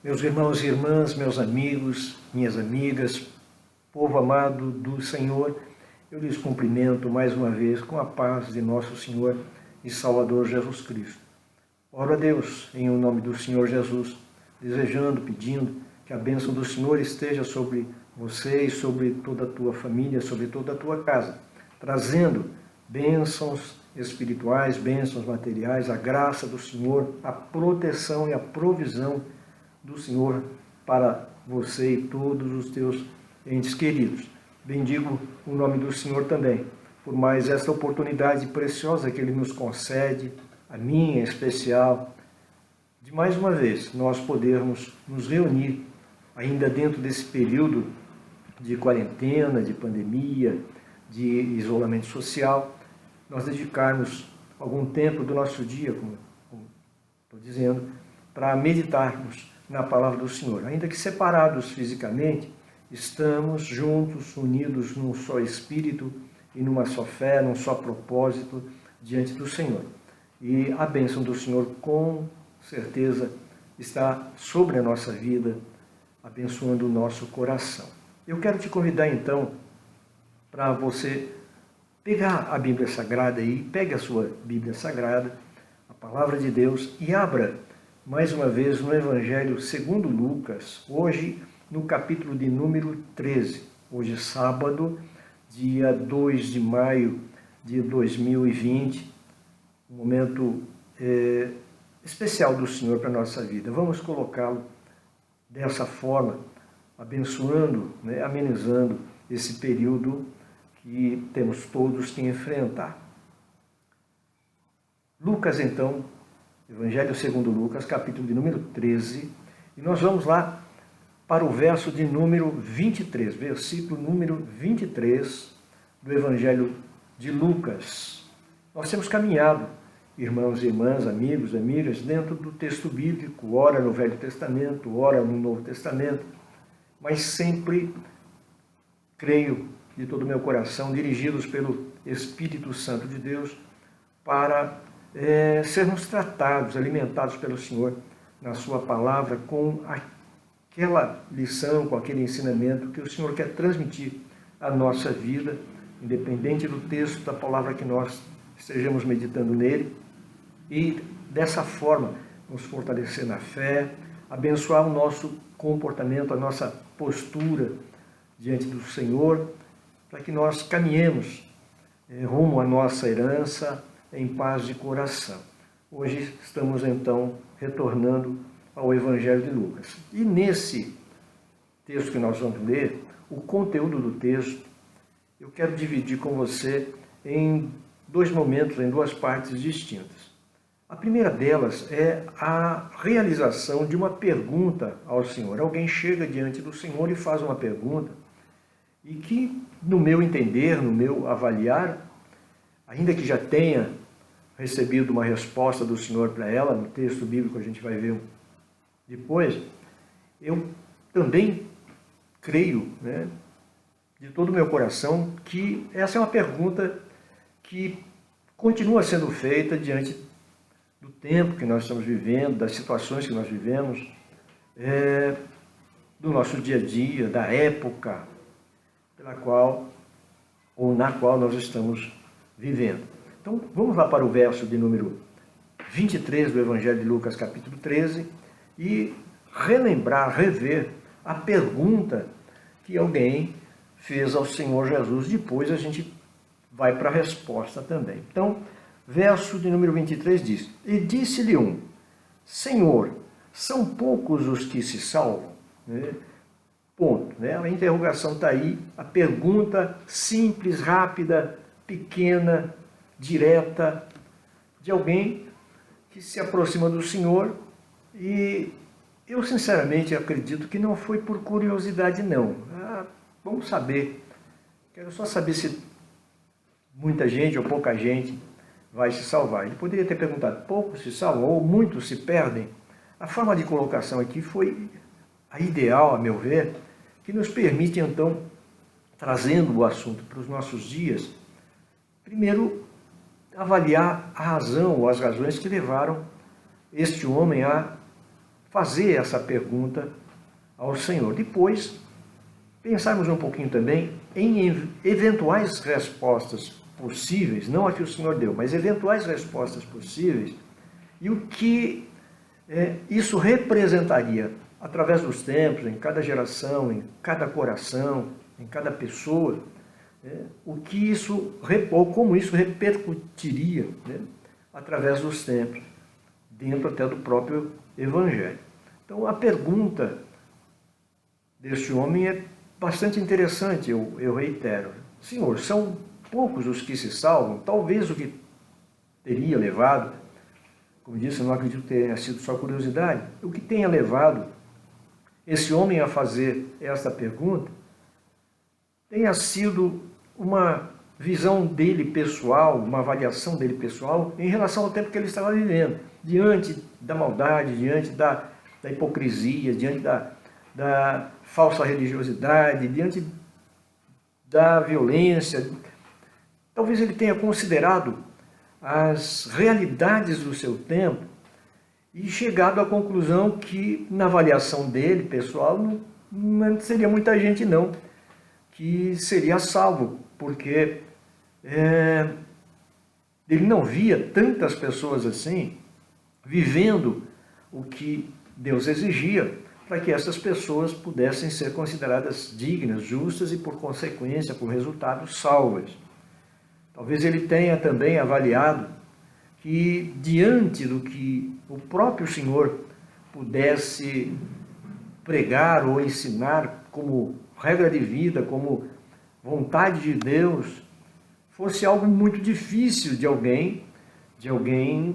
Meus irmãos e irmãs, meus amigos, minhas amigas, povo amado do Senhor, eu lhes cumprimento mais uma vez com a paz de nosso Senhor e Salvador Jesus Cristo. Oro a Deus em o nome do Senhor Jesus, desejando, pedindo que a bênção do Senhor esteja sobre você e sobre toda a tua família, sobre toda a tua casa, trazendo bênçãos espirituais, bênçãos materiais, a graça do Senhor, a proteção e a provisão do Senhor para você e todos os teus entes queridos. Bendigo o nome do Senhor também, por mais esta oportunidade preciosa que Ele nos concede, a minha em especial, de mais uma vez nós podermos nos reunir, ainda dentro desse período de quarentena, de pandemia, de isolamento social, nós dedicarmos algum tempo do nosso dia, como estou dizendo, para meditarmos na palavra do Senhor. Ainda que separados fisicamente, estamos juntos, unidos num só Espírito e numa só fé, num só propósito diante do Senhor. E a bênção do Senhor, com certeza, está sobre a nossa vida, abençoando o nosso coração. Eu quero te convidar, então, para você pegar a Bíblia Sagrada aí, pegue a sua Bíblia Sagrada, a Palavra de Deus, e abra mais uma vez no Evangelho segundo Lucas, hoje no capítulo de número 13. Hoje sábado, dia 2 de maio de 2020, um momento especial do Senhor para a nossa vida. Vamos colocá-lo dessa forma, abençoando, amenizando esse período que temos todos que enfrentar. Lucas, então, Evangelho segundo Lucas, capítulo de número 13, e nós vamos lá para o verso de número 23, versículo número 23 do Evangelho de Lucas. Nós temos caminhado, irmãos e irmãs, amigos, amigas, dentro do texto bíblico, ora no Velho Testamento, ora no Novo Testamento, mas sempre, creio de todo o meu coração, dirigidos pelo Espírito Santo de Deus, para sermos tratados, alimentados pelo Senhor na sua palavra com aquela lição, com aquele ensinamento que o Senhor quer transmitir à nossa vida, independente do texto, da palavra que nós estejamos meditando nele, e dessa forma nos fortalecer na fé, abençoar o nosso comportamento, a nossa postura diante do Senhor, para que nós caminhemos rumo à nossa herança, em paz de coração. Hoje estamos então retornando ao Evangelho de Lucas. E nesse texto que nós vamos ler, o conteúdo do texto, eu quero dividir com você em dois momentos, em duas partes distintas. A primeira delas é a realização de uma pergunta ao Senhor. Alguém chega diante do Senhor e faz uma pergunta, e que, no meu entender, no meu avaliar, ainda que já tenha recebido uma resposta do Senhor para ela, no texto bíblico a gente vai ver depois, eu também creio, de todo o meu coração, que essa é uma pergunta que continua sendo feita diante do tempo que nós estamos vivendo, das situações que nós vivemos, do nosso dia a dia, da época pela qual ou na qual nós estamos vivendo. Então, vamos lá para o verso de número 23 do Evangelho de Lucas, capítulo 13, e relembrar, rever a pergunta que alguém fez ao Senhor Jesus. Depois a gente vai para a resposta também. Então, verso de número 23 diz: E disse-lhe um: Senhor, são poucos os que se salvam? Ponto. A interrogação está aí, a pergunta simples, rápida, pequena, direta, de alguém que se aproxima do Senhor, e eu sinceramente acredito que não foi por curiosidade não. Vamos saber, quero só saber se muita gente ou pouca gente vai se salvar. Ele poderia ter perguntado: poucos se salvam ou muitos se perdem? A forma de colocação aqui foi a ideal, a meu ver, que nos permite então, trazendo o assunto para os nossos dias, primeiro avaliar a razão ou as razões que levaram este homem a fazer essa pergunta ao Senhor. Depois, pensarmos um pouquinho também em eventuais respostas possíveis, não a que o Senhor deu, mas eventuais respostas possíveis, e o que isso representaria através dos tempos, em cada geração, em cada coração, em cada pessoa, o que isso, ou como isso repercutiria, né, através dos tempos, dentro até do próprio Evangelho. Então, a pergunta deste homem é bastante interessante, eu reitero. Senhor, são poucos os que se salvam? Talvez o que teria levado, como disse, eu não acredito que tenha sido só curiosidade, o que tenha levado esse homem a fazer esta pergunta tenha sido uma visão dele pessoal, uma avaliação dele pessoal em relação ao tempo que ele estava vivendo, diante da maldade, diante da hipocrisia, diante da falsa religiosidade, diante da violência. Talvez ele tenha considerado as realidades do seu tempo e chegado à conclusão que, na avaliação dele, pessoal, não seria muita gente não, que seria salvo, porque ele não via tantas pessoas assim, vivendo o que Deus exigia, para que essas pessoas pudessem ser consideradas dignas, justas e, por consequência, por resultado, salvas. Talvez ele tenha também avaliado que, diante do que o próprio Senhor pudesse pregar ou ensinar como regra de vida, como vontade de Deus, fosse algo muito difícil de alguém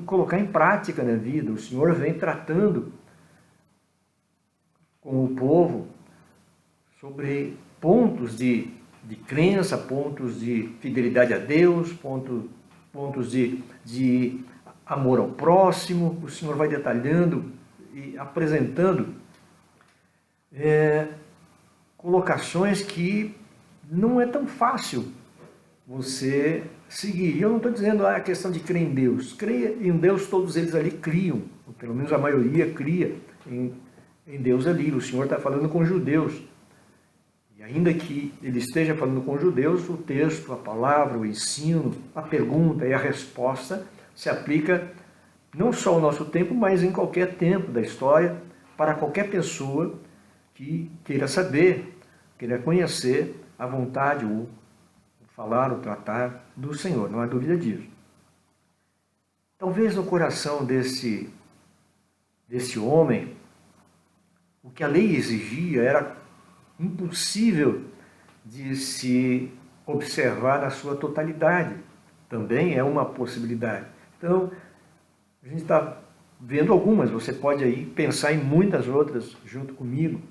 colocar em prática na vida. O Senhor vem tratando com o povo sobre pontos de crença, pontos de fidelidade a Deus, pontos de amor ao próximo. O Senhor vai detalhando e apresentando colocações que não é tão fácil você seguir. E eu não estou dizendo a questão de crer em Deus. Crer em Deus, todos eles ali criam, ou pelo menos a maioria cria em Deus ali. O Senhor está falando com judeus. E ainda que ele esteja falando com judeus, o texto, a palavra, o ensino, a pergunta e a resposta se aplica não só ao nosso tempo, mas em qualquer tempo da história, para qualquer pessoa que queira saber, queira conhecer a vontade, o falar, o tratar do Senhor, não há dúvida disso. Talvez no coração desse homem, o que a lei exigia era impossível de se observar na sua totalidade. Também é uma possibilidade. Então, a gente está vendo algumas, você pode aí pensar em muitas outras junto comigo.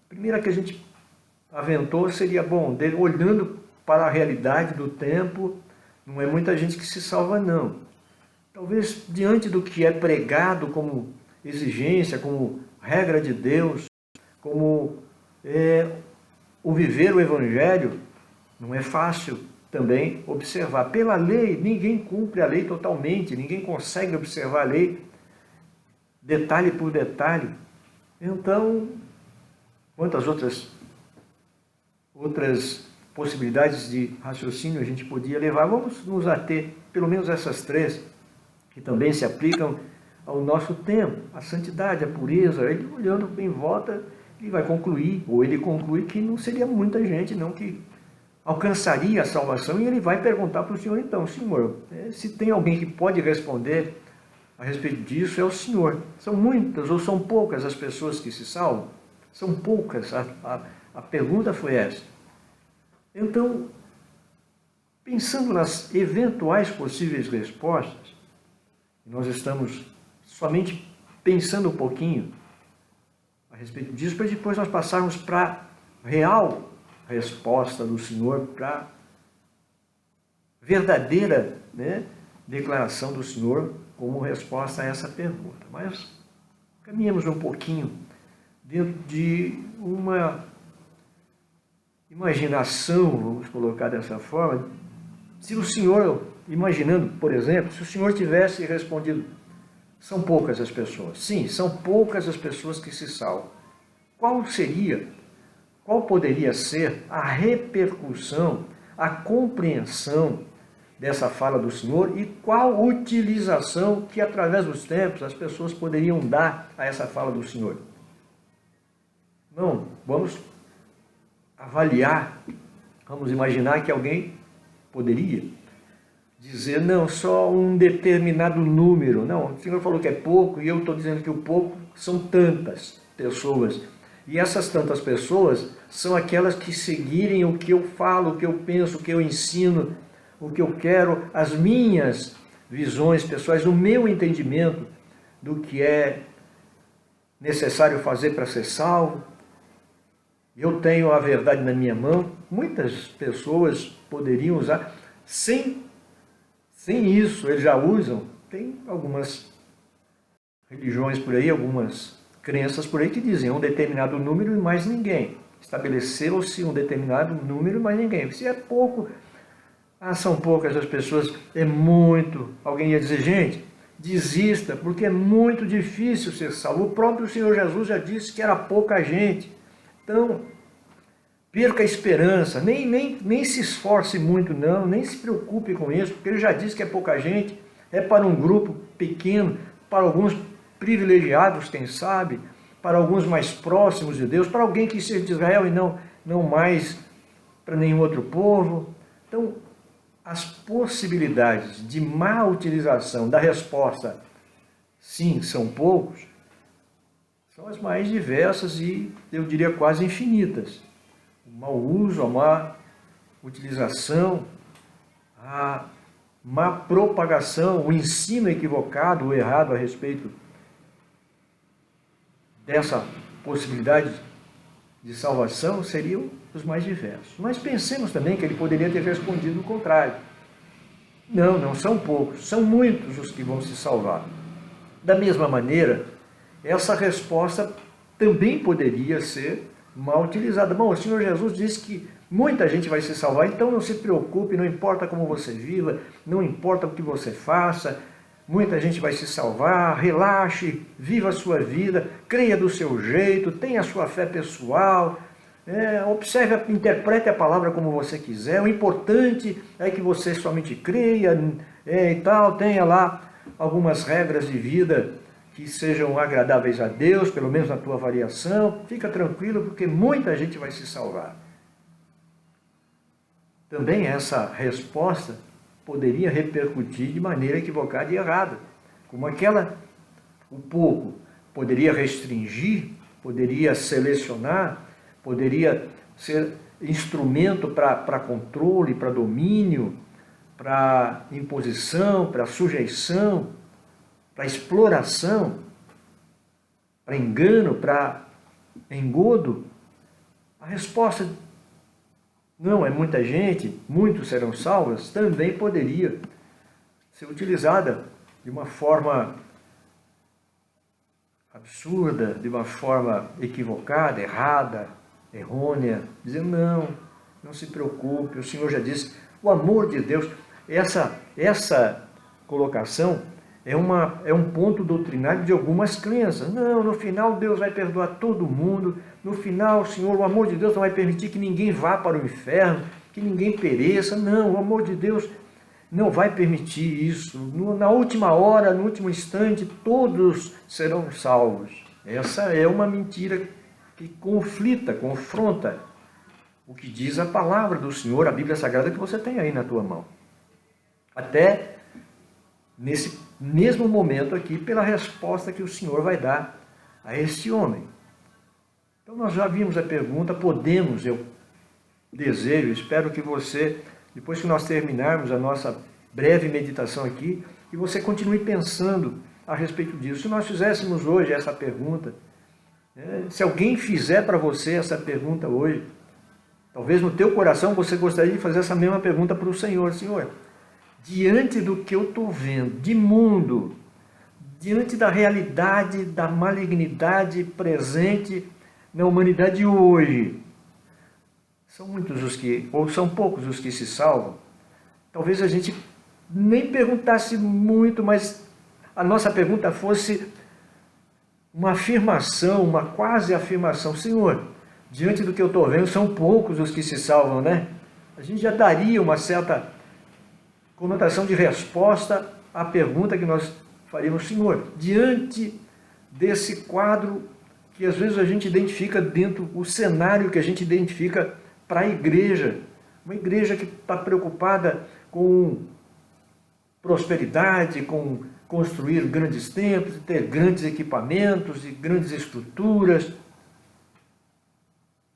A primeira que a gente aventou seria, olhando para a realidade do tempo, não é muita gente que se salva não. Talvez diante do que é pregado como exigência, como regra de Deus, como o viver o Evangelho, não é fácil também observar. Pela lei, ninguém cumpre a lei totalmente, ninguém consegue observar a lei detalhe por detalhe. Então, quantas outras possibilidades de raciocínio a gente podia levar? Vamos nos ater, pelo menos essas três, que também se aplicam ao nosso tempo, a santidade, a pureza. Ele olhando em volta, ele vai concluir, ou ele conclui que não seria muita gente não que alcançaria a salvação, e ele vai perguntar para o Senhor, então, Senhor, se tem alguém que pode responder a respeito disso, é o Senhor. São muitas ou são poucas as pessoas que se salvam? São poucas, a pergunta foi essa. Então, pensando nas eventuais possíveis respostas, nós estamos somente pensando um pouquinho a respeito disso, para depois nós passarmos para a real resposta do Senhor, para a verdadeira declaração do Senhor como resposta a essa pergunta. Mas caminhamos um pouquinho dentro de uma imaginação, vamos colocar dessa forma. Se o Senhor, imaginando, por exemplo, se o Senhor tivesse respondido, são poucas as pessoas. Sim, são poucas as pessoas que se salvam. Qual poderia ser a repercussão, a compreensão dessa fala do Senhor e qual utilização que, através dos tempos, as pessoas poderiam dar a essa fala do Senhor? Não, vamos avaliar, vamos imaginar que alguém poderia dizer, não, só um determinado número. Não, o Senhor falou que é pouco e eu estou dizendo que o pouco são tantas pessoas. E essas tantas pessoas são aquelas que seguirem o que eu falo, o que eu penso, o que eu ensino, o que eu quero, as minhas visões pessoais, o meu entendimento do que é necessário fazer para ser salvo. Eu tenho a verdade na minha mão. Muitas pessoas poderiam usar, sem isso, eles já usam. Tem algumas religiões por aí, algumas crenças por aí que dizem um determinado número e mais ninguém. Estabeleceu-se um determinado número e mais ninguém. Se é pouco, são poucas as pessoas, é muito. Alguém ia dizer, gente, desista, porque é muito difícil ser salvo. O próprio Senhor Jesus já disse que era pouca gente. Então, perca a esperança, nem se esforce muito não, nem se preocupe com isso, porque ele já disse que é pouca gente, é para um grupo pequeno, para alguns privilegiados, quem sabe, para alguns mais próximos de Deus, para alguém que seja de Israel e não mais para nenhum outro povo. Então, as possibilidades de má utilização da resposta, sim, são poucos, são as mais diversas e, eu diria, quase infinitas. O mau uso, a má utilização, a má propagação, o ensino equivocado ou errado a respeito dessa possibilidade de salvação seriam os mais diversos. Mas pensemos também que ele poderia ter respondido o contrário. Não são poucos, são muitos os que vão se salvar. Da mesma maneira, essa resposta também poderia ser mal utilizada. Bom, o Senhor Jesus disse que muita gente vai se salvar, então não se preocupe, não importa como você viva, não importa o que você faça, muita gente vai se salvar, relaxe, viva a sua vida, creia do seu jeito, tenha a sua fé pessoal, observe, interprete a palavra como você quiser, o importante é que você somente creia e tal, tenha lá algumas regras de vida que sejam agradáveis a Deus, pelo menos na tua avaliação, fica tranquilo porque muita gente vai se salvar. Também essa resposta poderia repercutir de maneira equivocada e errada, como o pouco poderia restringir, poderia selecionar, poderia ser instrumento para controle, para domínio, para imposição, para sujeição, para exploração, para engano, para engodo. A resposta, não é muita gente, muitos serão salvos, também poderia ser utilizada de uma forma absurda, de uma forma equivocada, errada, errônea, dizendo não se preocupe, o Senhor já disse, o amor de Deus, essa colocação é um ponto doutrinário de algumas crenças. Não, no final Deus vai perdoar todo mundo, no final, Senhor, o amor de Deus não vai permitir que ninguém vá para o inferno, que ninguém pereça. Não, o amor de Deus não vai permitir isso. Na última hora, no último instante, todos serão salvos. Essa é uma mentira que confronta o que diz a palavra do Senhor, a Bíblia Sagrada que você tem aí na tua mão. Até nesse mesmo momento aqui, pela resposta que o Senhor vai dar a este homem. Então nós já vimos a pergunta, eu desejo, espero que você, depois que nós terminarmos a nossa breve meditação aqui, que você continue pensando a respeito disso. Se nós fizéssemos hoje essa pergunta, se alguém fizer para você essa pergunta hoje, talvez no teu coração você gostaria de fazer essa mesma pergunta para o Senhor. Senhor, diante do que eu estou vendo, de mundo, diante da realidade, da malignidade presente na humanidade hoje, são poucos os que se salvam? Talvez a gente nem perguntasse muito, mas a nossa pergunta fosse uma afirmação, uma quase afirmação. Senhor, diante do que eu estou vendo, são poucos os que se salvam, né? A gente já daria uma certa conotação de resposta à pergunta que nós faríamos. Senhor, diante desse quadro que às vezes a gente identifica dentro, o cenário que a gente identifica para a igreja, uma igreja que está preocupada com prosperidade, com construir grandes templos, ter grandes equipamentos e grandes estruturas,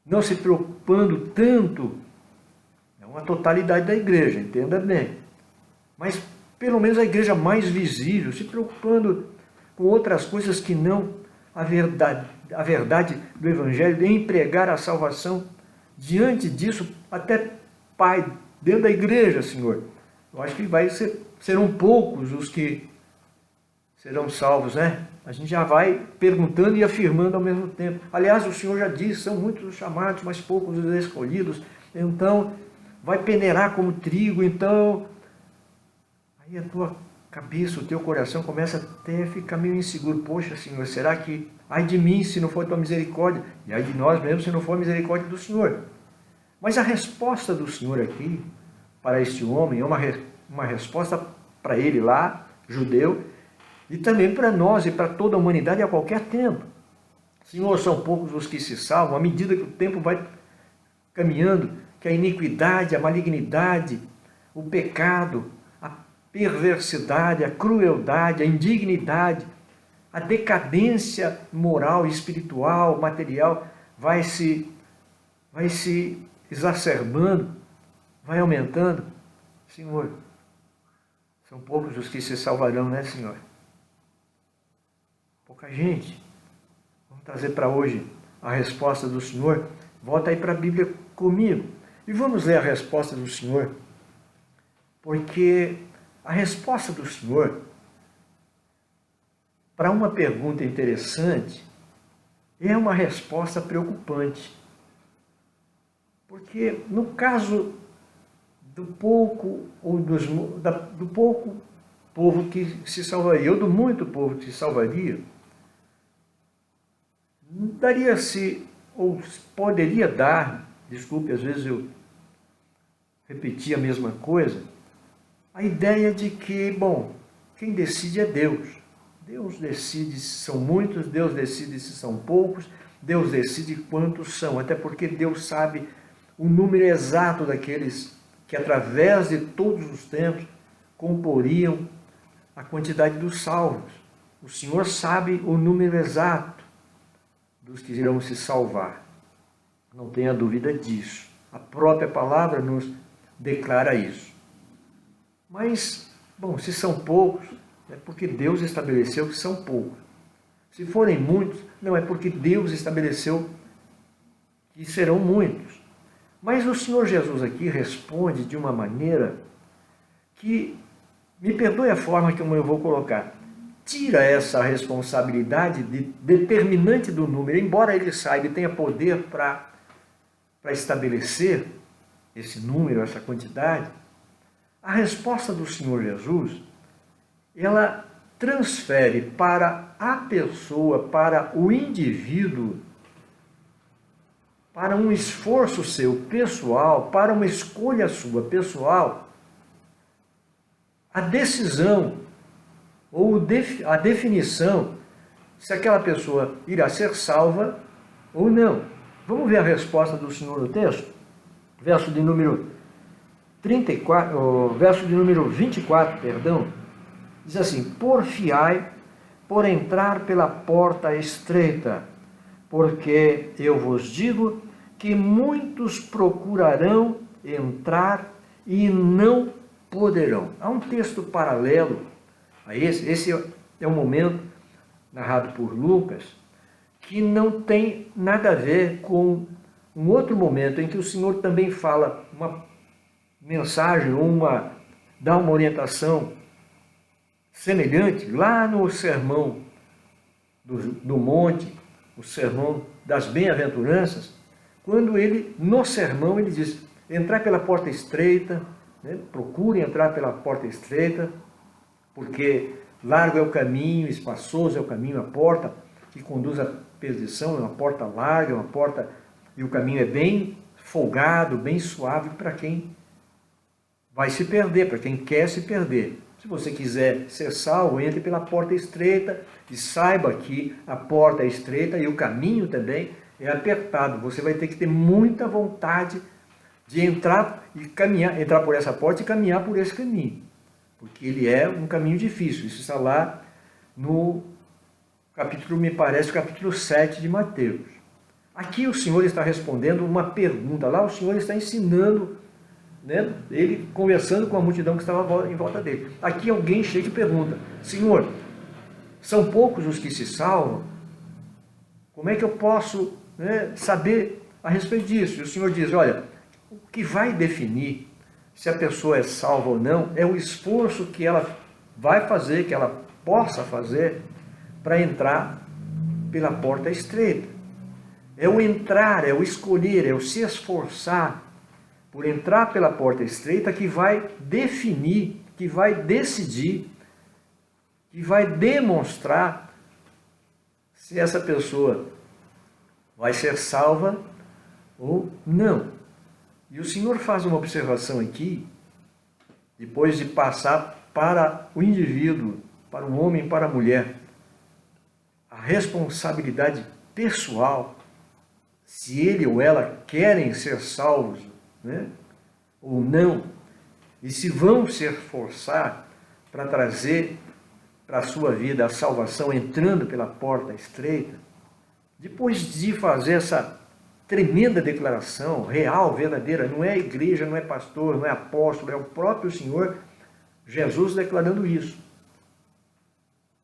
não se preocupando tanto, é uma totalidade da igreja, entenda bem, mas pelo menos a igreja mais visível, se preocupando com outras coisas que não a verdade do Evangelho, em pregar a salvação. Diante disso, até Pai, dentro da igreja, Senhor, eu acho que serão poucos os que serão salvos, né? A gente já vai perguntando e afirmando ao mesmo tempo. Aliás, o Senhor já disse, são muitos os chamados, mas poucos os escolhidos. Então, vai peneirar como trigo, então... Aí a tua cabeça, o teu coração começa até a ficar meio inseguro. Poxa, Senhor, será que... Ai de mim se não for tua misericórdia, e ai de nós mesmo se não for a misericórdia do Senhor. Mas a resposta do Senhor aqui, para este homem, é uma resposta para ele lá, judeu, e também para nós e para toda a humanidade a qualquer tempo. Senhor, são poucos os que se salvam, à medida que o tempo vai caminhando, que a iniquidade, a malignidade, o pecado, a perversidade, a crueldade, a indignidade, a decadência moral, espiritual, material, vai se exacerbando, vai aumentando. Senhor, são poucos os que se salvarão, né, Senhor? Pouca gente. Vamos trazer para hoje a resposta do Senhor. Volta aí para a Bíblia comigo. E vamos ler a resposta do Senhor. Porque a resposta do Senhor para uma pergunta interessante é uma resposta preocupante. Porque no caso do pouco ou do pouco povo que se salvaria, ou do muito povo que se salvaria, daria-se, ou poderia dar, desculpe, às vezes eu repeti a mesma coisa, a ideia de que, bom, quem decide é Deus. Deus decide se são muitos, Deus decide se são poucos, Deus decide quantos são, até porque Deus sabe o número exato daqueles que, através de todos os tempos, comporiam a quantidade dos salvos. O Senhor sabe o número exato dos que irão se salvar. Não tenha dúvida disso. A própria palavra nos declara isso. Mas, bom, se são poucos, é porque Deus estabeleceu que são poucos. Se forem muitos, não é porque Deus estabeleceu que serão muitos. Mas o Senhor Jesus aqui responde de uma maneira que, me perdoe a forma que eu vou colocar, tira essa responsabilidade de determinante do número, embora ele saiba e tenha poder para estabelecer esse número, essa quantidade. A resposta do Senhor Jesus, ela transfere para a pessoa, para o indivíduo, para um esforço seu pessoal, para uma escolha sua pessoal, a decisão ou a definição se aquela pessoa irá ser salva ou não. Vamos ver a resposta do Senhor no texto? Verso de número 24, diz assim: porfiai por entrar pela porta estreita, porque eu vos digo que muitos procurarão entrar e não poderão. Há um texto paralelo a esse é um momento narrado por Lucas, que não tem nada a ver com um outro momento em que o Senhor também fala uma mensagem, dá uma orientação semelhante, lá no sermão do monte, o sermão das bem-aventuranças, quando no sermão ele diz, entrar pela porta estreita, né? Procure entrar pela porta estreita, porque Largo é o caminho, espaçoso é o caminho, a porta que conduz à perdição é uma porta larga, uma porta, e o caminho é bem folgado, bem suave para quem vai se perder, para quem quer se perder. Se você quiser ser salvo, entre pela porta estreita e saiba que a porta é estreita e o caminho também é apertado. Você vai ter que ter muita vontade de entrar e caminhar, entrar por essa porta e caminhar por esse caminho, porque ele é um caminho difícil. Isso está lá no capítulo, me parece, capítulo 7 de Mateus. Aqui o Senhor está respondendo uma pergunta, lá o Senhor está ensinando, né? Ele conversando com a multidão que estava em volta dele. Aqui alguém chega e pergunta: Senhor, são poucos os que se salvam? Como é que eu posso, né, saber a respeito disso? E o Senhor diz: olha, o que vai definir se a pessoa é salva ou não é o esforço que ela vai fazer, que ela possa fazer para entrar pela porta estreita. É o entrar, é o escolher, é o se esforçar por entrar pela porta estreita que vai definir, que vai decidir, que vai demonstrar se essa pessoa vai ser salva ou não. E o Senhor faz uma observação aqui, depois de passar para o indivíduo, para o homem e para a mulher, a responsabilidade pessoal, se ele ou ela querem ser salvos, né, ou não, e se vão se esforçar para trazer para a sua vida a salvação entrando pela porta estreita. Depois de fazer essa tremenda declaração, real, verdadeira, não é igreja, não é pastor, não é apóstolo, é o próprio Senhor Jesus declarando isso.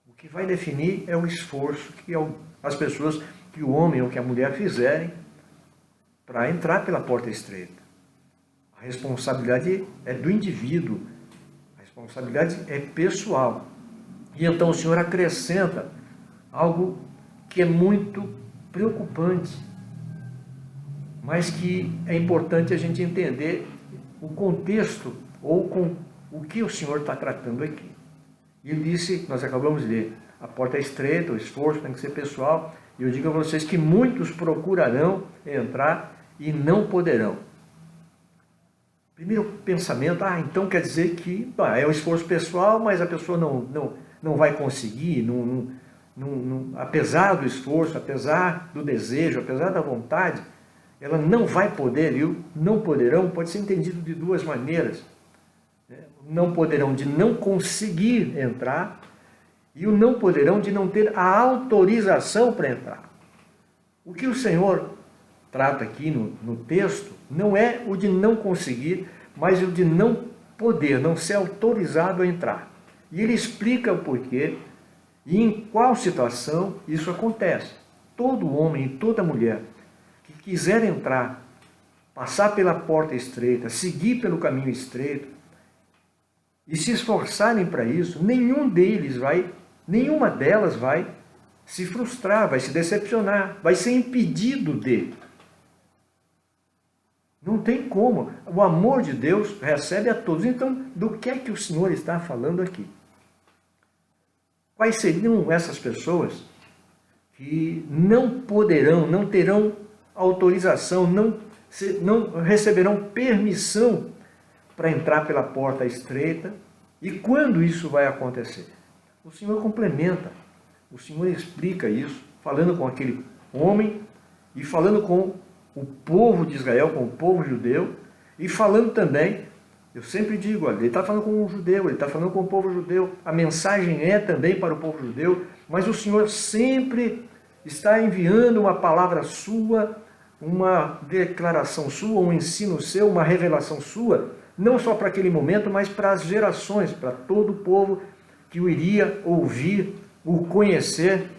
O que vai definir é o esforço que as pessoas, que o homem ou que a mulher fizerem para entrar pela porta estreita. A responsabilidade é do indivíduo, a responsabilidade é pessoal. E então o Senhor acrescenta algo que é muito preocupante, mas que é importante a gente entender o contexto ou com o que o Senhor está tratando aqui. Ele disse, nós acabamos de ler, a porta é estreita, o esforço tem que ser pessoal, e eu digo a vocês que muitos procurarão entrar e não poderão. Primeiro pensamento, então quer dizer que é um esforço pessoal, mas a pessoa não vai conseguir, apesar do esforço, apesar do desejo, apesar da vontade, ela não vai poder, e o não poderão pode ser entendido de duas maneiras. Não poderão de não conseguir entrar, e o não poderão de não ter a autorização para entrar. O que o Senhor trata aqui no texto não é o de não conseguir, mas o de não poder, não ser autorizado a entrar. E ele explica o porquê e em qual situação isso acontece. Todo homem e toda mulher que quiser entrar, passar pela porta estreita, seguir pelo caminho estreito e se esforçarem para isso, nenhuma delas vai se frustrar, vai se decepcionar, vai ser impedido de. Não tem como. O amor de Deus recebe a todos. Então, do que é que o Senhor está falando aqui? Quais seriam essas pessoas que não poderão, não terão autorização, não receberão permissão para entrar pela porta estreita? E quando isso vai acontecer? O Senhor complementa, o Senhor explica isso, falando com aquele homem e falando com o povo de Israel, com o povo judeu, e falando também, eu sempre digo, olha, ele está falando com um judeu, ele está falando com o povo judeu, a mensagem é também para o povo judeu, mas o Senhor sempre está enviando uma palavra sua, uma declaração sua, um ensino seu, uma revelação sua, não só para aquele momento, mas para as gerações, para todo o povo que o iria ouvir, o conhecer,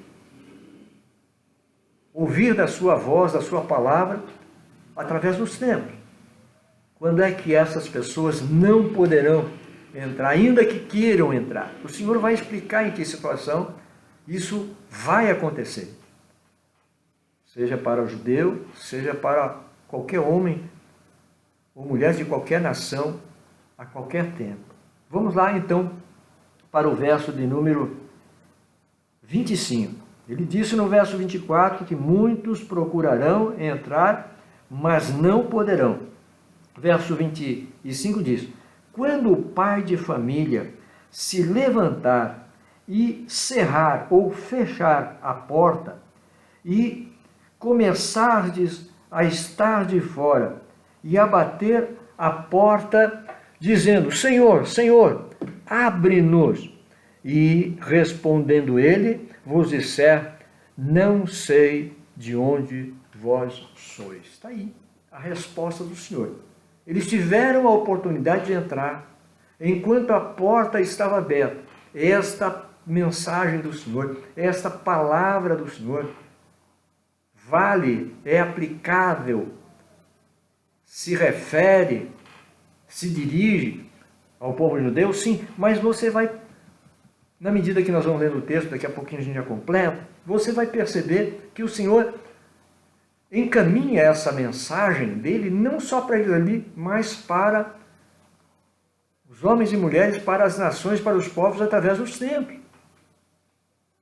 ouvir da sua voz, da sua palavra, através dos tempos. Quando é que essas pessoas não poderão entrar, ainda que queiram entrar? O Senhor vai explicar em que situação isso vai acontecer. Seja para o judeu, seja para qualquer homem ou mulher de qualquer nação, a qualquer tempo. Vamos lá então para o verso de número 25. Ele disse no verso 24 que muitos procurarão entrar, mas não poderão. Verso 25 diz: quando o pai de família se levantar e cerrar ou fechar a porta, e começardes a estar de fora, e a bater a porta, dizendo: Senhor, Senhor, abre-nos. E respondendo ele, vos disser: não sei de onde vós sois. Está aí a resposta do Senhor. Eles tiveram a oportunidade de entrar, enquanto a porta estava aberta. Esta mensagem do Senhor, esta palavra do Senhor, vale, é aplicável, se refere, se dirige ao povo judeu, sim, mas você vai, na medida que nós vamos lendo o texto, daqui a pouquinho a gente já completa, você vai perceber que o Senhor encaminha essa mensagem dele não só para eles ali, mas para os homens e mulheres, para as nações, para os povos, através dos templos.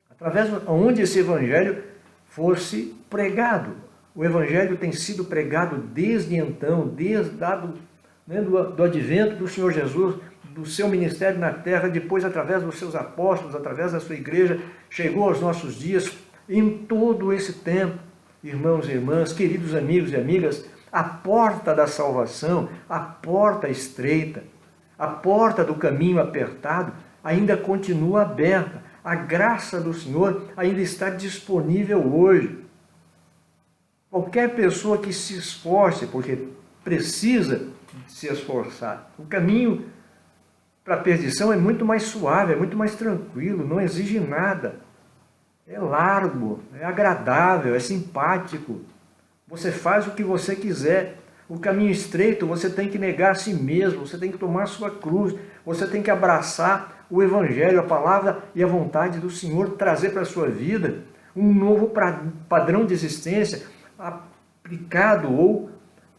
Através onde esse evangelho fosse pregado. O evangelho tem sido pregado desde então, desde do advento do Senhor Jesus, do seu ministério na terra, depois através dos seus apóstolos, através da sua igreja, chegou aos nossos dias. Em todo esse tempo, irmãos e irmãs, queridos amigos e amigas, a porta da salvação, a porta estreita, a porta do caminho apertado ainda continua aberta. A graça do Senhor ainda está disponível hoje. Qualquer pessoa que se esforce, porque precisa se esforçar. O caminho para a perdição é muito mais suave, é muito mais tranquilo, não exige nada. É largo, é agradável, é simpático. Você faz o que você quiser. O caminho estreito, você tem que negar a si mesmo, você tem que tomar a sua cruz, você tem que abraçar o Evangelho, a palavra e a vontade do Senhor, trazer para a sua vida um novo padrão de existência aplicado ou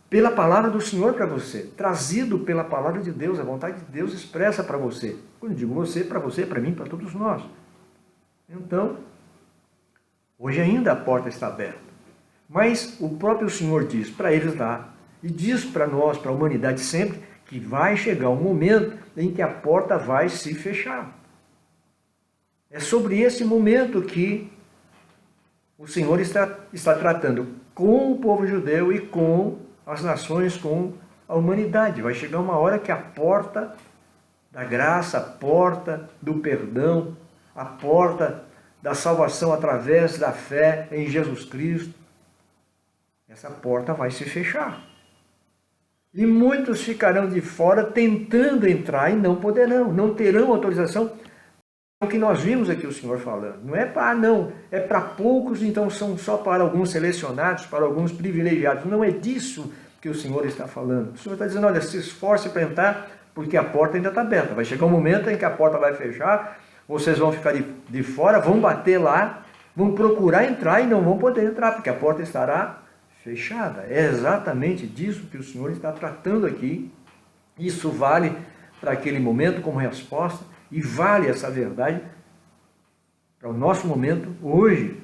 pela palavra do Senhor para você, trazido pela palavra de Deus, a vontade de Deus expressa para você. Quando eu digo você, para mim, para todos nós. Então, hoje ainda a porta está aberta. Mas o próprio Senhor diz para eles lá, e diz para nós, para a humanidade sempre, que vai chegar um momento em que a porta vai se fechar. É sobre esse momento que o Senhor está tratando com o povo judeu e com as nações, com a humanidade. Vai chegar uma hora que a porta da graça, a porta do perdão, a porta da salvação através da fé em Jesus Cristo, essa porta vai se fechar. E muitos ficarão de fora tentando entrar e não poderão, não terão autorização. É o que nós vimos aqui o Senhor falando. Não é para não, é para poucos, então são só para alguns selecionados, para alguns privilegiados. Não é disso que o Senhor está falando. O Senhor está dizendo, olha, se esforce para entrar, porque a porta ainda está aberta. Vai chegar um momento em que a porta vai fechar, vocês vão ficar de fora, vão bater lá, vão procurar entrar e não vão poder entrar, porque a porta estará fechada. É exatamente disso que o Senhor está tratando aqui. Isso vale para aquele momento como resposta e vale essa verdade para o nosso momento hoje.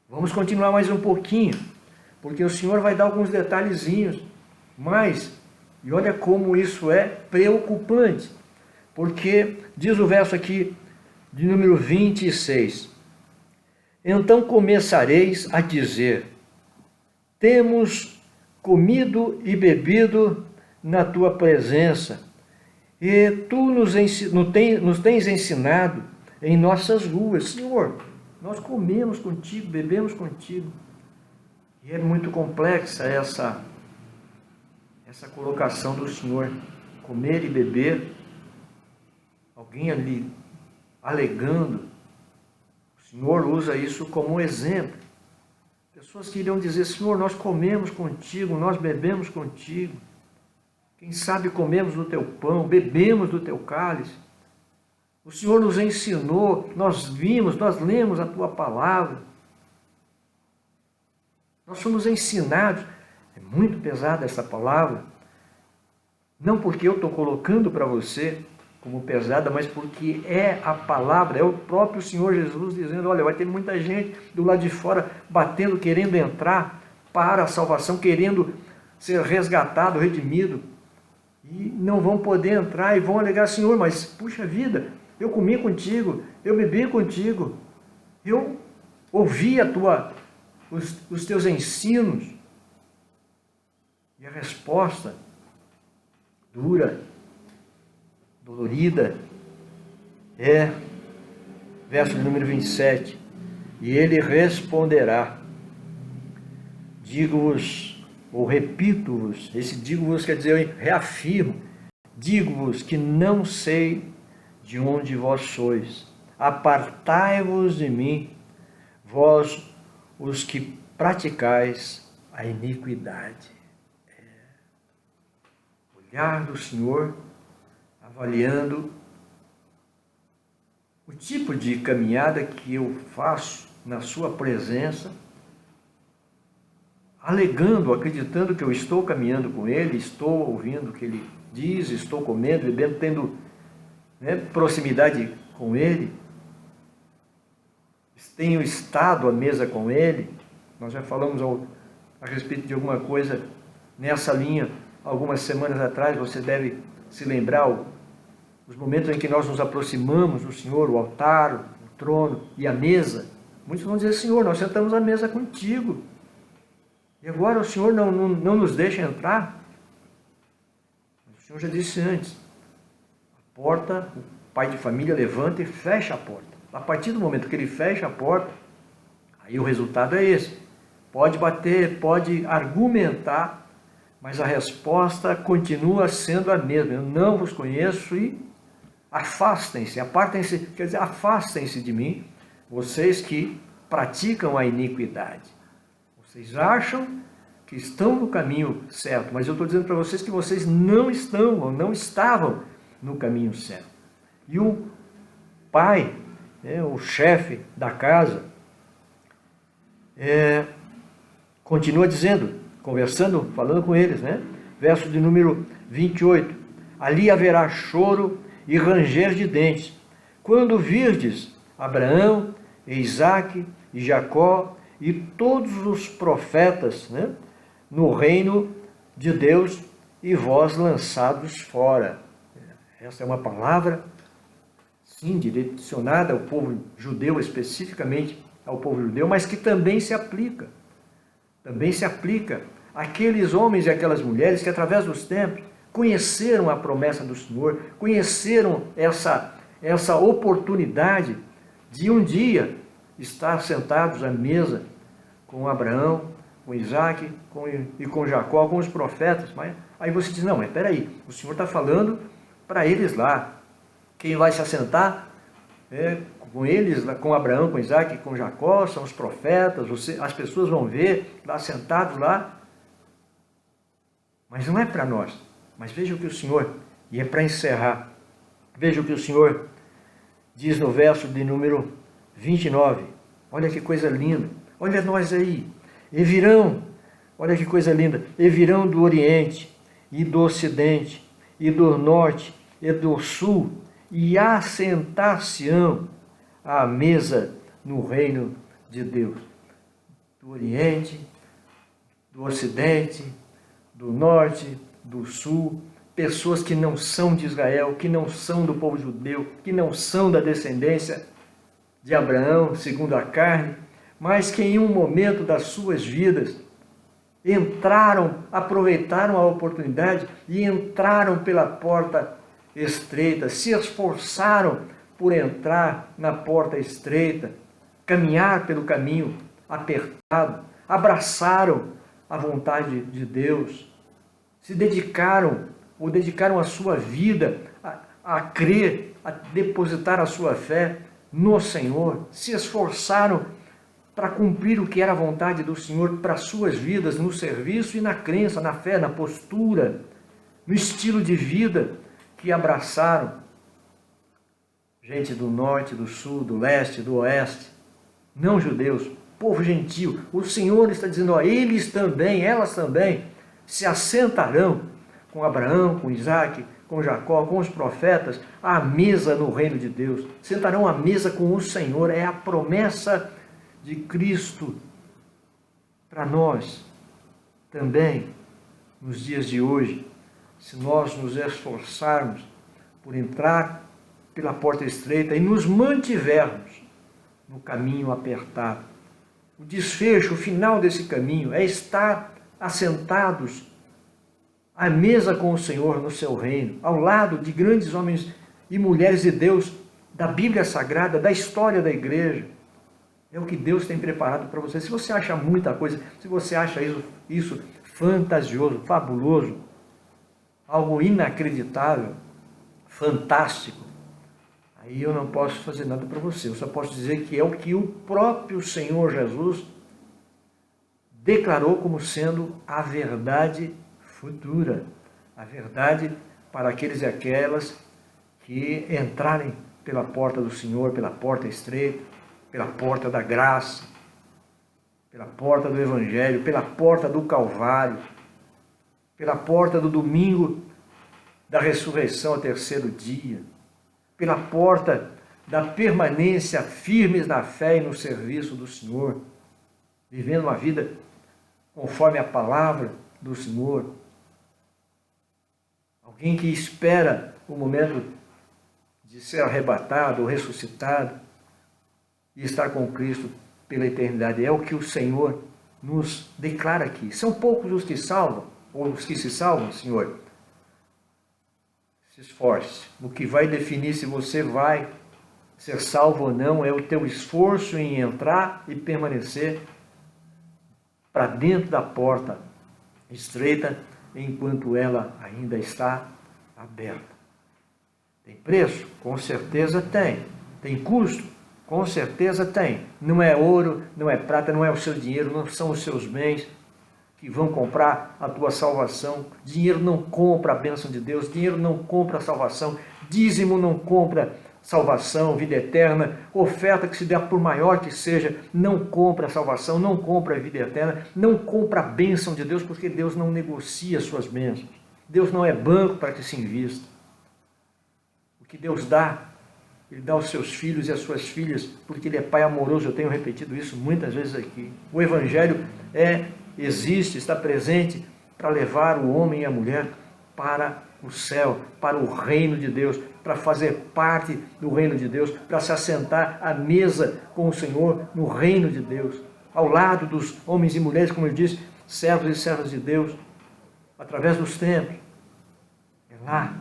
Vamos continuar mais um pouquinho, porque o Senhor vai dar alguns detalhezinhos mais, e olha como isso é preocupante, porque diz o verso aqui de número 26, então começareis a dizer, temos comido e bebido na tua presença, e tu nos tens ensinado em nossas ruas. Senhor, nós comemos contigo, bebemos contigo. E é muito complexa essa colocação do Senhor, comer e beber. Alguém ali alegando, o Senhor usa isso como um exemplo. Pessoas que iriam dizer, Senhor, nós comemos contigo, nós bebemos contigo. Quem sabe comemos do teu pão, bebemos do teu cálice. O Senhor nos ensinou, nós vimos, nós lemos a tua palavra. Nós somos ensinados. É muito pesada essa palavra. Não porque eu estou colocando para você, como pesada, mas porque é a palavra, é o próprio Senhor Jesus dizendo, olha, vai ter muita gente do lado de fora batendo, querendo entrar para a salvação, querendo ser resgatado, redimido, e não vão poder entrar e vão alegar, Senhor, mas puxa vida, eu comi contigo, eu bebi contigo, eu ouvi os teus ensinos. E a resposta dura, dolorida, é, verso de número 27, e ele responderá, digo-vos, ou repito-vos, esse digo-vos quer dizer, eu reafirmo, digo-vos que não sei de onde vós sois, apartai-vos de mim, vós os que praticais a iniquidade. Olhar do Senhor, avaliando o tipo de caminhada que eu faço na sua presença, alegando, acreditando que eu estou caminhando com Ele, estou ouvindo o que Ele diz, estou comendo, bebendo, tendo proximidade com Ele, tenho estado à mesa com Ele. Nós já falamos a respeito de alguma coisa nessa linha algumas semanas atrás, você deve se lembrar os momentos em que nós nos aproximamos do Senhor, o altar, o trono e a mesa. Muitos vão dizer, Senhor, nós sentamos à mesa contigo, e agora o Senhor não nos deixa entrar. O Senhor já disse antes, a porta, o pai de família levanta e fecha a porta. A partir do momento que ele fecha a porta, aí o resultado é esse. Pode bater, pode argumentar, mas a resposta continua sendo a mesma. Eu não vos conheço e afastem-se, apartem-se, quer dizer, afastem-se de mim, vocês que praticam a iniquidade. Vocês acham que estão no caminho certo, mas eu estou dizendo para vocês que vocês não estão, ou não estavam no caminho certo. E o pai, o chefe da casa, continua dizendo, conversando, falando com eles, verso de número 28, ali haverá choro e ranger de dentes, quando virdes Abraão, Isaque e Jacó e todos os profetas no reino de Deus e vós lançados fora. Essa é uma palavra, sim, direcionada ao povo judeu, especificamente ao povo judeu, mas que também se aplica àqueles homens e aquelas mulheres que através dos tempos conheceram a promessa do Senhor, conheceram essa oportunidade de um dia estar sentados à mesa com Abraão, com Isaque e com Jacó, com os profetas. Mas aí você diz, não, mas espera aí, o Senhor está falando para eles lá. Quem vai se assentar com eles, com Abraão, com Isaque, com Jacó, são os profetas, as pessoas vão ver lá sentados lá. Mas não é para nós. Mas veja o que o Senhor, e é para encerrar, veja o que o Senhor diz no verso de número 29. Olha que coisa linda. Olha nós aí. E virão, olha que coisa linda, e virão do Oriente, e do Ocidente, e do Norte, e do Sul, e assentar-se-ão à mesa no reino de Deus. Do Oriente, do Ocidente, do Norte, do Sul, pessoas que não são de Israel, que não são do povo judeu, que não são da descendência de Abraão, segundo a carne, mas que em um momento das suas vidas entraram, aproveitaram a oportunidade e entraram pela porta estreita, se esforçaram por entrar na porta estreita, caminhar pelo caminho apertado, abraçaram a vontade de Deus, se dedicaram, ou dedicaram a sua vida a crer, a depositar a sua fé no Senhor, se esforçaram para cumprir o que era a vontade do Senhor para as suas vidas, no serviço e na crença, na fé, na postura, no estilo de vida que abraçaram. Gente do norte, do sul, do leste, do oeste, não judeus, povo gentil. O Senhor está dizendo, eles também, elas também, se assentarão com Abraão, com Isaque, com Jacó, com os profetas, à mesa no reino de Deus. Sentarão à mesa com o Senhor. É a promessa de Cristo para nós também, nos dias de hoje. Se nós nos esforçarmos por entrar pela porta estreita e nos mantivermos no caminho apertado. O desfecho, o final desse caminho é estar assentados à mesa com o Senhor no seu reino, ao lado de grandes homens e mulheres de Deus, da Bíblia Sagrada, da história da igreja. É o que Deus tem preparado para você. Se você acha muita coisa, se você acha isso fantasioso, fabuloso, algo inacreditável, fantástico, aí eu não posso fazer nada para você. Eu só posso dizer que é o que o próprio Senhor Jesus declarou como sendo a verdade futura, a verdade para aqueles e aquelas que entrarem pela porta do Senhor, pela porta estreita, pela porta da graça, pela porta do Evangelho, pela porta do Calvário, pela porta do domingo da ressurreição ao terceiro dia, pela porta da permanência firmes na fé e no serviço do Senhor, vivendo uma vida conforme a palavra do Senhor. Alguém que espera o momento de ser arrebatado ou ressuscitado e estar com Cristo pela eternidade. É o que o Senhor nos declara aqui. São poucos os que salvam, ou os que se salvam, Senhor. Se esforce. O que vai definir se você vai ser salvo ou não é o teu esforço em entrar e permanecer para dentro da porta estreita enquanto ela ainda está aberta. Tem preço? Com certeza tem. Tem custo? Com certeza tem. Não é ouro, não é prata, não é o seu dinheiro, não são os seus bens que vão comprar a tua salvação. Dinheiro não compra a bênção de Deus, dinheiro não compra a salvação, dízimo não compra salvação, vida eterna, oferta que se der por maior que seja, não compra a salvação, não compra a vida eterna, não compra a bênção de Deus, porque Deus não negocia as suas bênçãos. Deus não é banco para que se invista. O que Deus dá, Ele dá aos seus filhos e às suas filhas, porque Ele é Pai amoroso. Eu tenho repetido isso muitas vezes aqui. O Evangelho existe, está presente para levar o homem e a mulher para o céu, para o reino de Deus, para fazer parte do reino de Deus, para se assentar à mesa com o Senhor no reino de Deus, ao lado dos homens e mulheres, como ele diz, servos e servas de Deus, através dos tempos. É lá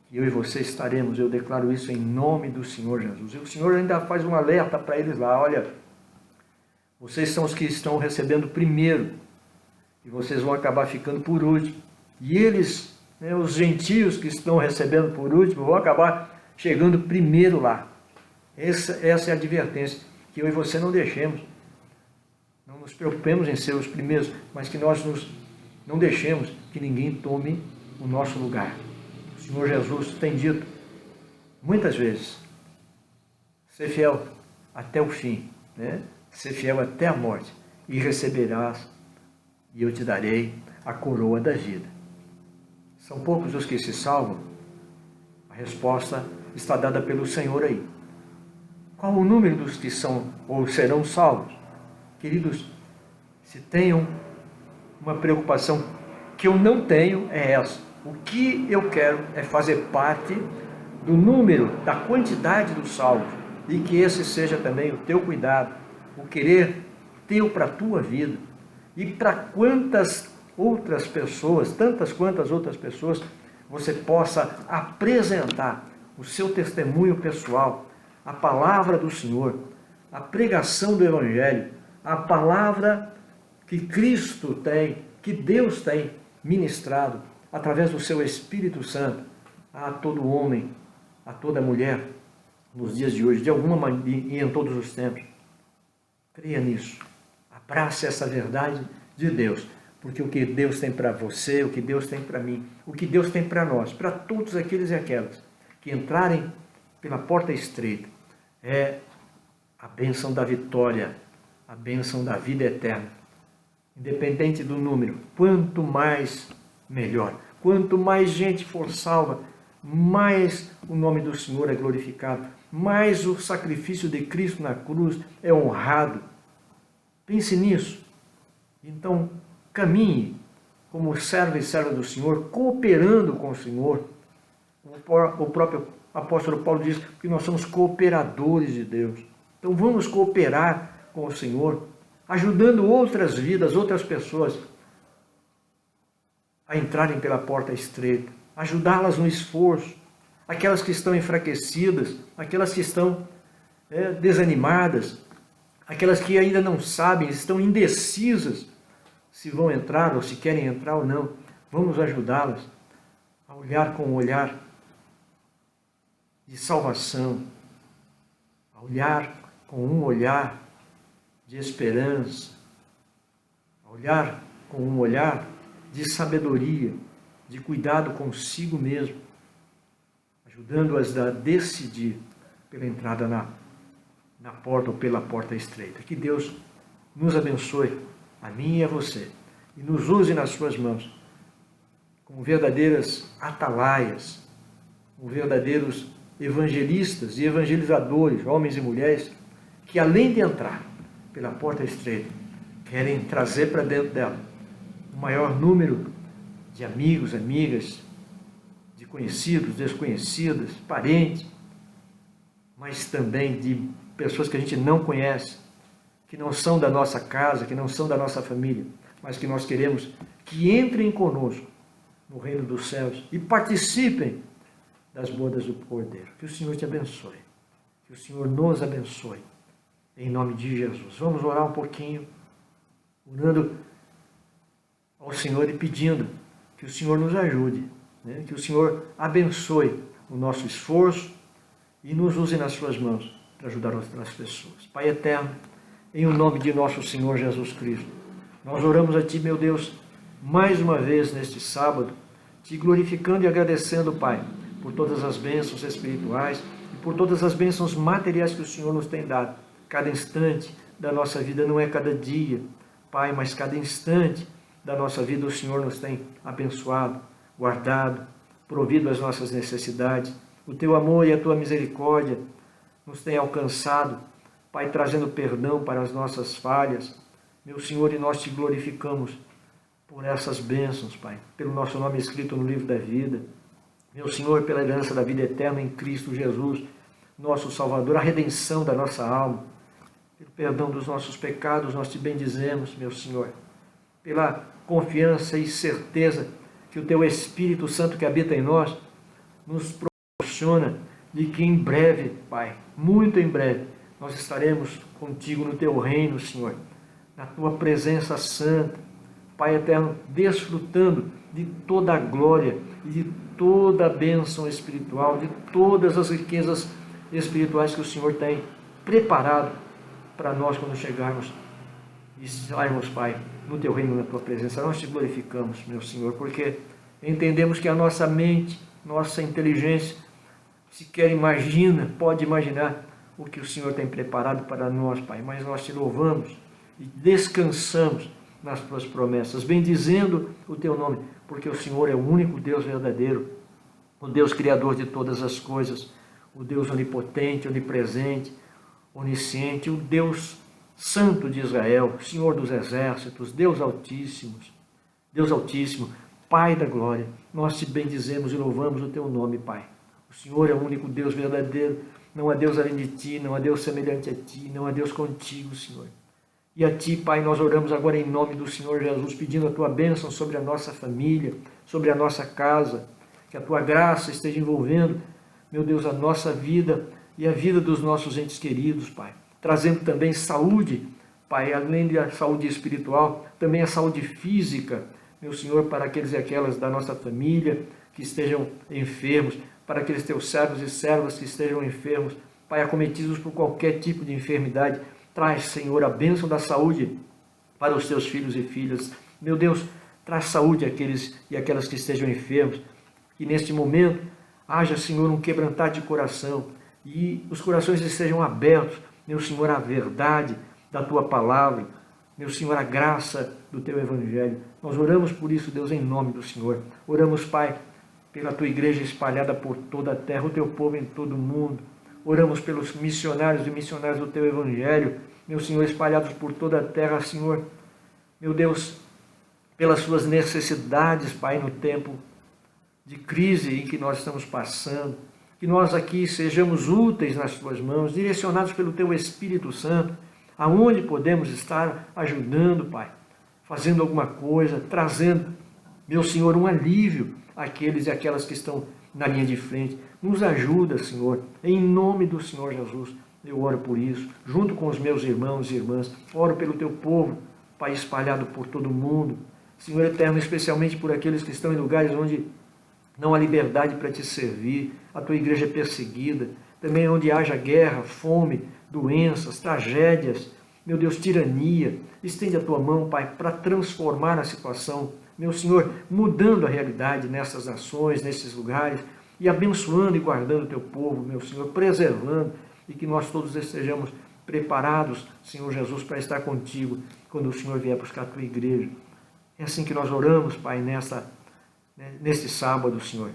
que eu e você estaremos. Eu declaro isso em nome do Senhor Jesus. E o Senhor ainda faz um alerta para eles lá: olha, vocês são os que estão recebendo primeiro, e vocês vão acabar ficando por último. E eles, os gentios que estão recebendo por último, vão acabar chegando primeiro lá. Essa é a advertência, que eu e você não deixemos. Não nos preocupemos em ser os primeiros, mas que nós não deixemos que ninguém tome o nosso lugar. O Senhor Jesus tem dito muitas vezes: ser fiel até o fim, ser fiel até a morte, e receberás, e eu te darei a coroa da vida. São poucos os que se salvam? A resposta está dada pelo Senhor aí. Qual o número dos que são ou serão salvos? Queridos, se tenham uma preocupação que eu não tenho, é essa. O que eu quero é fazer parte do número, da quantidade dos salvos, e que esse seja também o teu cuidado, o querer teu para a tua vida. E para quantas outras pessoas, tantas quantas outras pessoas, você possa apresentar o seu testemunho pessoal, a palavra do Senhor, a pregação do Evangelho, a palavra que Cristo tem, que Deus tem ministrado através do seu Espírito Santo a todo homem, a toda mulher, nos dias de hoje, de alguma maneira e em todos os tempos. Creia nisso. Abrace essa verdade de Deus, porque o que Deus tem para você, o que Deus tem para mim, o que Deus tem para nós, para todos aqueles e aquelas que entrarem pela porta estreita, é a bênção da vitória, a bênção da vida eterna. Independente do número, quanto mais, melhor. Quanto mais gente for salva, mais o nome do Senhor é glorificado, mais o sacrifício de Cristo na cruz é honrado. Pense nisso. Então, caminhe como servo e serva do Senhor, cooperando com o Senhor. O próprio apóstolo Paulo diz que nós somos cooperadores de Deus. Então vamos cooperar com o Senhor, ajudando outras vidas, outras pessoas a entrarem pela porta estreita, ajudá-las no esforço, aquelas que estão enfraquecidas, aquelas que estão desanimadas, aquelas que ainda não sabem, estão indecisas se vão entrar ou se querem entrar ou não. Vamos ajudá-las a olhar com um olhar de salvação, a olhar com um olhar de esperança, a olhar com um olhar de sabedoria, de cuidado consigo mesmo, ajudando-as a decidir pela entrada na porta ou pela porta estreita. Que Deus nos abençoe, a mim e a você, e nos use nas suas mãos como verdadeiras atalaias, como verdadeiros evangelistas e evangelizadores, homens e mulheres, que além de entrar pela porta estreita, querem trazer para dentro dela o maior número de amigos, amigas, de conhecidos, desconhecidos, parentes, mas também de pessoas que a gente não conhece, que não são da nossa casa, que não são da nossa família, mas que nós queremos que entrem conosco no reino dos céus e participem das bodas do Cordeiro. Que o Senhor te abençoe, que o Senhor nos abençoe, em nome de Jesus. Vamos orar um pouquinho, orando ao Senhor e pedindo que o Senhor nos ajude, né? Que o Senhor abençoe o nosso esforço e nos use nas suas mãos para ajudar outras pessoas. Pai eterno, em o nome de nosso Senhor Jesus Cristo, nós oramos a Ti, meu Deus, mais uma vez neste sábado, Te glorificando e agradecendo, Pai, por todas as bênçãos espirituais e por todas as bênçãos materiais que o Senhor nos tem dado. Cada instante da nossa vida não é cada dia, Pai, mas cada instante da nossa vida o Senhor nos tem abençoado, guardado, provido as nossas necessidades. O Teu amor e a Tua misericórdia nos tem alcançado, Pai, trazendo perdão para as nossas falhas. Meu Senhor, e nós Te glorificamos por essas bênçãos, Pai, pelo nosso nome escrito no livro da vida. Meu Senhor, pela herança da vida eterna em Cristo Jesus, nosso Salvador, a redenção da nossa alma, pelo perdão dos nossos pecados, nós Te bendizemos, meu Senhor, pela confiança e certeza que o Teu Espírito Santo que habita em nós nos proporciona de que em breve, Pai, muito em breve, nós estaremos contigo no Teu reino, Senhor, na Tua presença santa, Pai eterno, desfrutando de toda a glória e de toda a bênção espiritual, de todas as riquezas espirituais que o Senhor tem preparado para nós quando chegarmos e estarmos, Pai, no Teu reino, na Tua presença. Nós Te glorificamos, meu Senhor, porque entendemos que a nossa mente, nossa inteligência, sequer imagina, pode imaginar o que o Senhor tem preparado para nós, Pai, mas nós Te louvamos e descansamos nas Tuas promessas, bendizendo o Teu nome, porque o Senhor é o único Deus verdadeiro, o Deus Criador de todas as coisas, o Deus onipotente, onipresente, onisciente, o Deus Santo de Israel, Senhor dos exércitos, Deus Altíssimo, Pai da glória. Nós Te bendizemos e louvamos o Teu nome, Pai. O Senhor é o único Deus verdadeiro, não há Deus além de Ti, não há Deus semelhante a Ti, não há Deus contigo, Senhor. E a Ti, Pai, nós oramos agora em nome do Senhor Jesus, pedindo a Tua bênção sobre a nossa família, sobre a nossa casa, que a Tua graça esteja envolvendo, meu Deus, a nossa vida e a vida dos nossos entes queridos, Pai, trazendo também saúde, Pai, além da saúde espiritual, também a saúde física, meu Senhor, para aqueles e aquelas da nossa família que estejam enfermos, para aqueles Teus servos e servas que estejam enfermos, Pai, acometidos por qualquer tipo de enfermidade. Traz, Senhor, a bênção da saúde para os Teus filhos e filhas. Meu Deus, traz saúde àqueles e aquelas que estejam enfermos. Que neste momento haja, Senhor, um quebrantar de coração e os corações estejam abertos, meu Senhor, à verdade da Tua palavra. meu Senhor, a graça do Teu Evangelho. Nós oramos por isso, Deus, em nome do Senhor. Oramos, Pai, pela Tua igreja espalhada por toda a terra, o Teu povo em todo o mundo. Oramos pelos missionários e missionárias do Teu Evangelho, meu Senhor, espalhados por toda a terra, Senhor. Meu Deus, pelas suas necessidades, Pai, no tempo de crise em que nós estamos passando. Que nós aqui sejamos úteis nas Tuas mãos, direcionados pelo Teu Espírito Santo, aonde podemos estar ajudando, Pai, fazendo alguma coisa, trazendo, meu Senhor, um alívio àqueles e aquelas que estão na linha de frente. Nos ajuda, Senhor, em nome do Senhor Jesus. Eu oro por isso, junto com os meus irmãos e irmãs. Oro pelo Teu povo, Pai, espalhado por todo o mundo. Senhor eterno, especialmente por aqueles que estão em lugares onde não há liberdade para Te servir, a Tua igreja é perseguida, também onde haja guerra, fome, doenças, tragédias, meu Deus, tirania. Estende a Tua mão, Pai, para transformar a situação, meu Senhor, mudando a realidade nessas nações, nesses lugares, e abençoando e guardando o Teu povo, meu Senhor, preservando, e que nós todos estejamos preparados, Senhor Jesus, para estar contigo quando o Senhor vier buscar a Tua igreja. É assim que nós oramos, Pai, neste sábado, Senhor.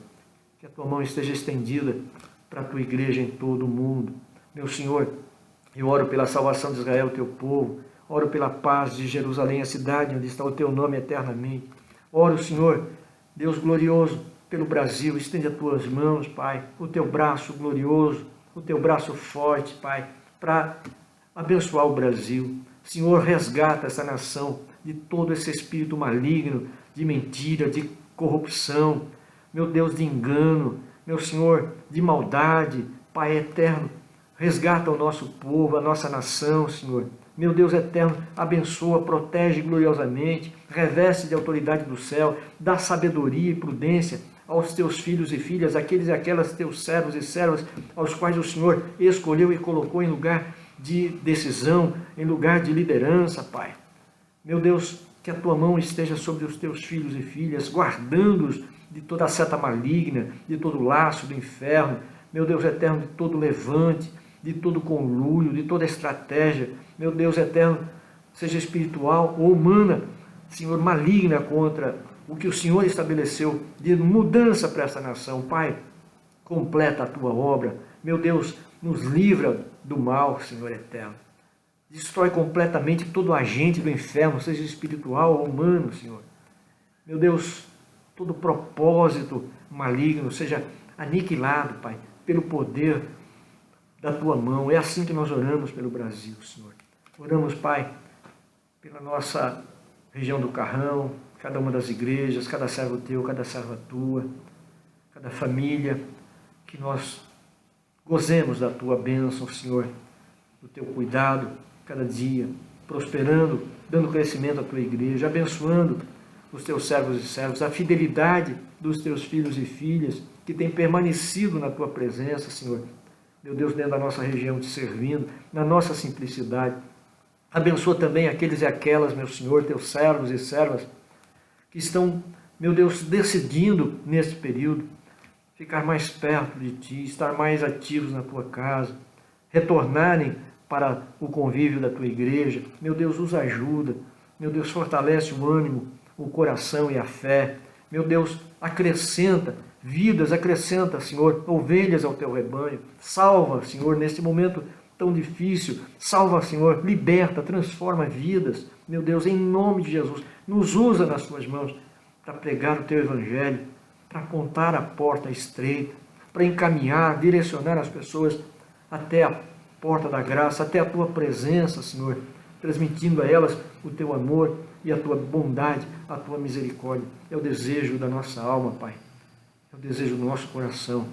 Que a Tua mão esteja estendida para a Tua igreja em todo o mundo. Meu Senhor, eu oro pela salvação de Israel, Teu povo. Oro pela paz de Jerusalém, a cidade onde está o Teu nome eternamente. Oro, Senhor, Deus glorioso, pelo Brasil. Estende as Tuas mãos, Pai, o Teu braço glorioso, o Teu braço forte, Pai, para abençoar o Brasil. Senhor, resgata essa nação de todo esse espírito maligno, de mentira, de corrupção, meu Deus, de engano, meu Senhor, de maldade. Pai eterno, resgata o nosso povo, a nossa nação, Senhor. Meu Deus eterno, abençoa, protege gloriosamente, reveste de autoridade do céu, dá sabedoria e prudência aos Teus filhos e filhas, aqueles e aquelas Teus servos e servas, aos quais o Senhor escolheu e colocou em lugar de decisão, em lugar de liderança, Pai. Meu Deus, que a Tua mão esteja sobre os Teus filhos e filhas, guardando-os de toda a seta maligna, de todo o laço do inferno, meu Deus eterno, de todo levante, de todo conluio, de toda estratégia, meu Deus eterno, seja espiritual ou humana, Senhor, maligna contra o que o Senhor estabeleceu de mudança para essa nação. Pai, completa a Tua obra, meu Deus, nos livra do mal, Senhor eterno. Destrói completamente todo agente do inferno, seja espiritual ou humano, Senhor. Meu Deus, todo propósito maligno seja aniquilado, Pai, pelo poder da Tua mão. É assim que nós oramos pelo Brasil, Senhor. Oramos, Pai, pela nossa região do Carrão, cada uma das igrejas, cada servo Teu, cada serva Tua, cada família, que nós gozemos da Tua bênção, Senhor, do Teu cuidado cada dia, prosperando, dando crescimento à Tua igreja, abençoando os Teus servos e servas, a fidelidade dos Teus filhos e filhas que têm permanecido na Tua presença, Senhor. Meu Deus, dentro da nossa região, Te servindo, na nossa simplicidade. Abençoa também aqueles e aquelas, meu Senhor, Teus servos e servas, que estão, meu Deus, decidindo neste período ficar mais perto de Ti, estar mais ativos na Tua casa, retornarem para o convívio da Tua igreja. Meu Deus, os ajuda. Meu Deus, fortalece o ânimo, o coração e a fé. Meu Deus, acrescenta vidas, acrescenta, Senhor, ovelhas ao Teu rebanho. Salva, Senhor, neste momento tão difícil. Salva, Senhor, liberta, transforma vidas. Meu Deus, em nome de Jesus, nos usa nas Tuas mãos para pregar o Teu Evangelho, para apontar a porta estreita, para encaminhar, direcionar as pessoas até a porta da graça, até a Tua presença, Senhor, transmitindo a elas o Teu amor e a Tua bondade, a Tua misericórdia. É o desejo da nossa alma, Pai. É o desejo do nosso coração.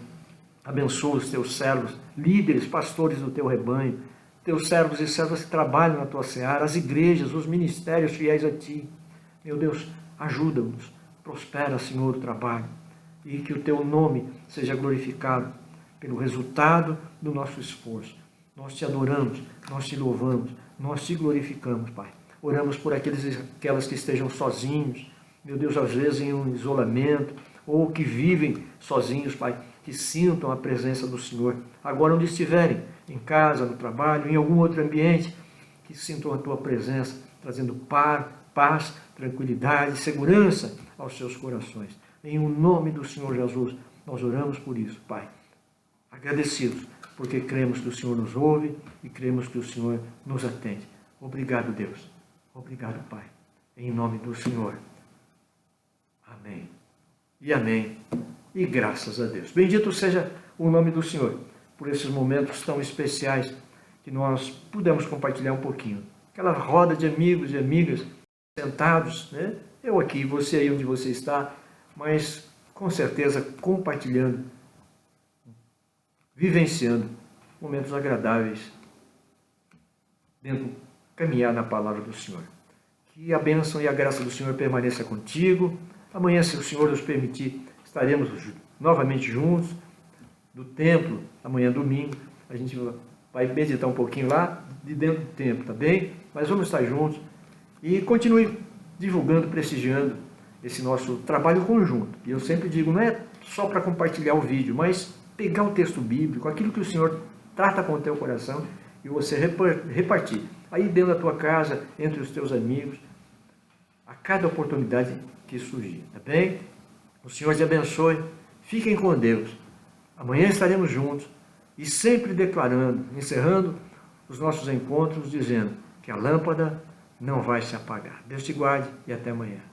Abençoa os Teus servos, líderes, pastores do Teu rebanho, Teus servos e servas que trabalham na Tua seara, as igrejas, os ministérios fiéis a Ti. Meu Deus, ajuda-nos, prospera, Senhor, o trabalho, e que o Teu nome seja glorificado pelo resultado do nosso esforço. Nós Te adoramos, nós Te louvamos, nós Te glorificamos, Pai. Oramos por aqueles e aquelas que estejam sozinhos, meu Deus, às vezes em um isolamento, ou que vivem sozinhos, Pai, que sintam a presença do Senhor. Agora onde estiverem, em casa, no trabalho, em algum outro ambiente, que sintam a Tua presença, trazendo paz, tranquilidade, segurança aos seus corações. Em o nome do Senhor Jesus, nós oramos por isso, Pai. Agradecidos, porque cremos que o Senhor nos ouve e cremos que o Senhor nos atende. Obrigado, Deus. Obrigado, Pai. Em nome do Senhor. Amém. E amém. E graças a Deus. Bendito seja o nome do Senhor por esses momentos tão especiais que nós pudemos compartilhar um pouquinho. Aquela roda de amigos e amigas sentados, né? Eu aqui, você aí onde você está, mas com certeza compartilhando, vivenciando momentos agradáveis dentro, caminhar na palavra do Senhor. Que a bênção e a graça do Senhor permaneça contigo. Amanhã, se o Senhor nos permitir, estaremos novamente juntos do templo, amanhã domingo. A gente vai meditar um pouquinho lá de dentro do templo, tá bem? Mas vamos estar juntos e continue divulgando, prestigiando esse nosso trabalho conjunto. E eu sempre digo, não é só para compartilhar o vídeo, mas pegar o texto bíblico, aquilo que o Senhor trata com o teu coração e você repartir. Aí dentro da tua casa, entre os teus amigos, a cada oportunidade que surgir, tá bem? O Senhor te abençoe, fiquem com Deus. Amanhã estaremos juntos e sempre declarando, encerrando os nossos encontros, dizendo que a lâmpada não vai se apagar. Deus te guarde e até amanhã.